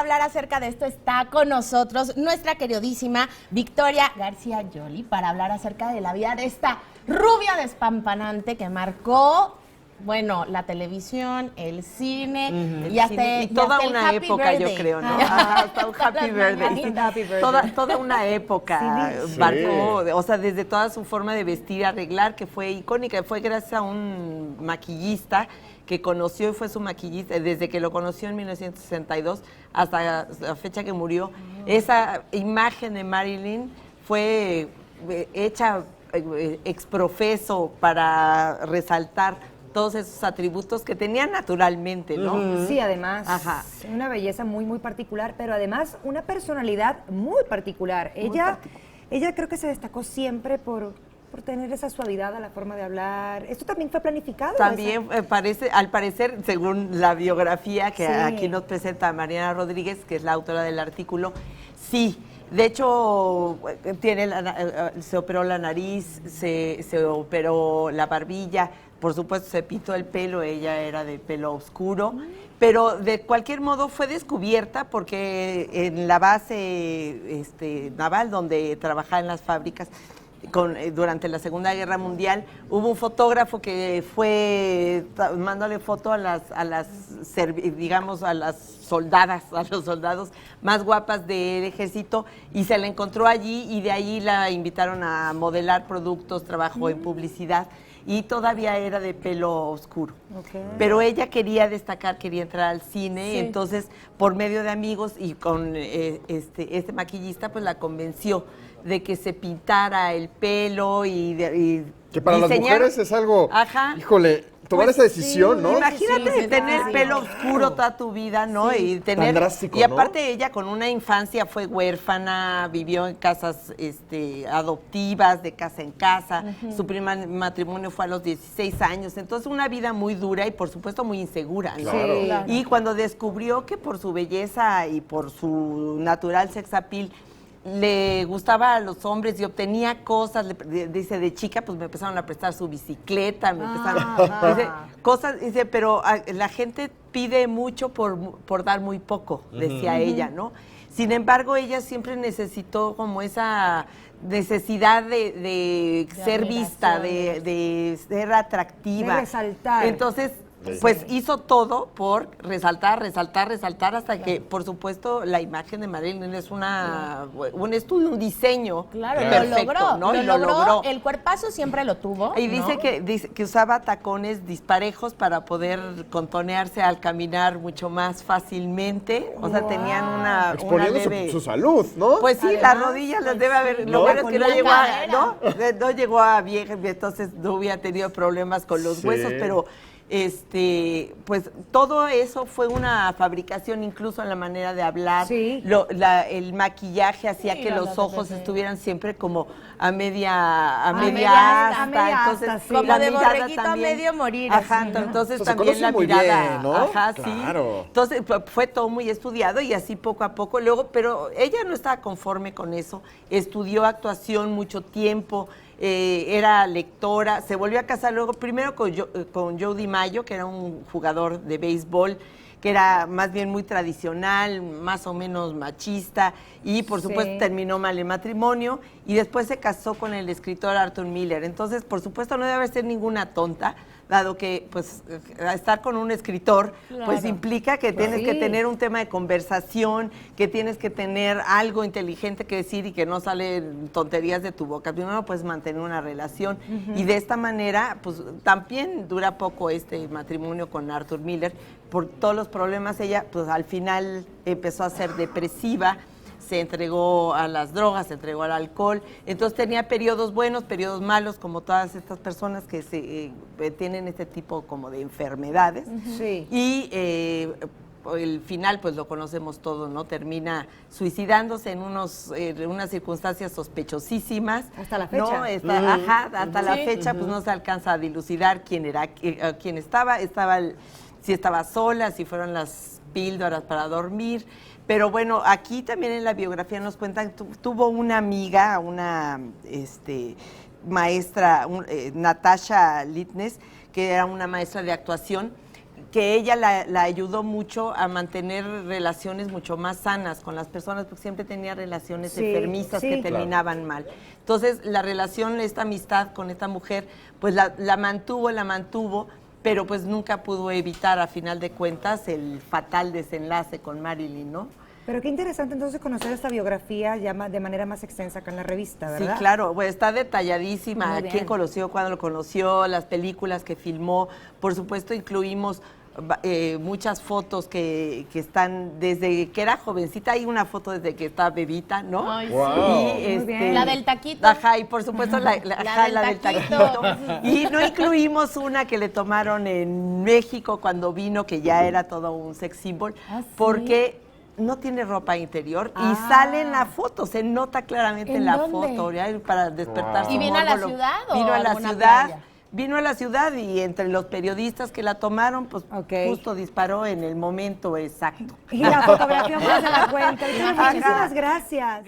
hablar acerca de esto está con nosotros nuestra queridísima Victoria García Yoli para hablar acerca de la vida de esta rubia despampanante que marcó, bueno, la televisión, el cine y hasta toda hasta una época, birthday. yo creo, ¿no? Hasta un happy birthday. Toda una época marcó, o sea, desde toda su forma de vestir, arreglar, que fue icónica, fue gracias a un maquillista que conoció y fue su maquillista desde que lo conoció en 1962 hasta la fecha que murió. Esa imagen de Marilyn fue hecha exprofeso para resaltar todos esos atributos que tenía naturalmente, ¿no? Sí, además, una belleza muy, muy particular, pero además una personalidad muy particular. Ella creo que se destacó siempre por tener esa suavidad a la forma de hablar. ¿Esto también fue planificado? También al parecer, según la biografía que aquí nos presenta Mariana Rodríguez, que es la autora del artículo, sí. De hecho, se operó la nariz, se operó la barbilla, por supuesto se pintó el pelo, ella era de pelo oscuro, pero de cualquier modo fue descubierta porque en la base naval donde trabajaba en las fábricas, durante la Segunda Guerra Mundial, hubo un fotógrafo que fue mandándole foto a los soldados más guapas del ejército y se la encontró allí y de ahí la invitaron a modelar productos, trabajó en publicidad y todavía era de pelo oscuro. Pero ella quería destacar, quería entrar al cine, entonces por medio de amigos y con este maquillista pues la convenció de que se pintara el pelo y que para las mujeres es algo, híjole, tomar esa decisión, ¿no? Imagínate tener pelo oscuro toda tu vida, ¿no? Y tener tan drástico, y aparte ella con una infancia fue huérfana, vivió en casas adoptivas, de casa en casa. Su primer matrimonio fue a los 16 años, entonces una vida muy dura y por supuesto muy insegura, ¿no? Claro. Y cuando descubrió que por su belleza y por su natural sex appeal le gustaba a los hombres y obtenía cosas, dice, de chica pues me empezaron a prestar su bicicleta, me empezaron, dice, pero la gente pide mucho por dar muy poco, decía ella, ¿no? Sin embargo, ella siempre necesitó como esa necesidad de ser vista, de ser atractiva. De resaltar. Entonces, pues hizo todo por resaltar hasta que, por supuesto, la imagen de Marilyn es un estudio, un diseño perfecto, ¿no? Lo logró, el cuerpazo siempre lo tuvo. Y dice que usaba tacones disparejos para poder contonearse al caminar mucho más fácilmente. O sea, tenían una leve... su salud, ¿no? Pues sí, las rodillas las debe haber... Lo bueno es que no llegó a vieja, entonces no hubiera tenido problemas con los huesos, pero... pues todo eso fue una fabricación, incluso en la manera de hablar. El maquillaje hacía que los ojos estuvieran siempre como a media asta, entonces como de borreguito a medio morir. Entonces también la mirada, bien, ¿no? Claro. Entonces fue todo muy estudiado y así poco a poco luego, pero ella no estaba conforme con eso, estudió actuación mucho tiempo. Era lectora, se volvió a casar luego primero con Joe DiMaggio, que era un jugador de béisbol, que era más bien muy tradicional, más o menos machista, y por supuesto terminó mal el matrimonio, y después se casó con el escritor Arthur Miller. Entonces, por supuesto, no debe ser ninguna tonta, dado que pues estar con un escritor pues implica que tienes que tener un tema de conversación, que tienes que tener algo inteligente que decir y que no salen tonterías de tu boca. Primero puedes mantener una relación y de esta manera pues también dura poco este matrimonio con Arthur Miller por todos los problemas. Ella pues al final empezó a ser depresiva, se entregó a las drogas, se entregó al alcohol, entonces tenía periodos buenos, periodos malos, como todas estas personas que tienen este tipo como de enfermedades. Y el final, pues lo conocemos todos, ¿no? Termina suicidándose en unas circunstancias sospechosísimas. Hasta la fecha. ¿No? Hasta la fecha, pues no se alcanza a dilucidar quién estaba, si estaba sola, si fueron las píldoras para dormir. Pero bueno, aquí también en la biografía nos cuentan que tuvo una amiga, una maestra, Natasha Litnes, que era una maestra de actuación, que ella la ayudó mucho a mantener relaciones mucho más sanas con las personas, porque siempre tenía relaciones enfermizas que terminaban mal. Entonces, la relación, esta amistad con esta mujer, pues la mantuvo, pero pues nunca pudo evitar, a final de cuentas, el fatal desenlace con Marilyn, ¿no? Pero qué interesante entonces conocer esta biografía ya de manera más extensa acá en la revista, ¿verdad? Sí, claro, pues está detalladísima, quién conoció, cuándo lo conoció, las películas que filmó, por supuesto incluimos muchas fotos que están desde que era jovencita, hay una foto desde que estaba bebita, ¿no? Ay, wow. Y, la del taquito. Ajá, y por supuesto la del taquito. Y no incluimos una que le tomaron en México cuando vino, que ya era todo un sex symbol, porque no tiene ropa interior y sale en la foto, se nota claramente en la foto, ¿ya? Para despertar su ¿Y vino a la morbo, ciudad o vino a la alguna ciudad? playa? Vino a la ciudad y entre los periodistas que la tomaron, pues justo disparó en el momento exacto. Y la fotografía más de la cuenta. Muchísimas gracias.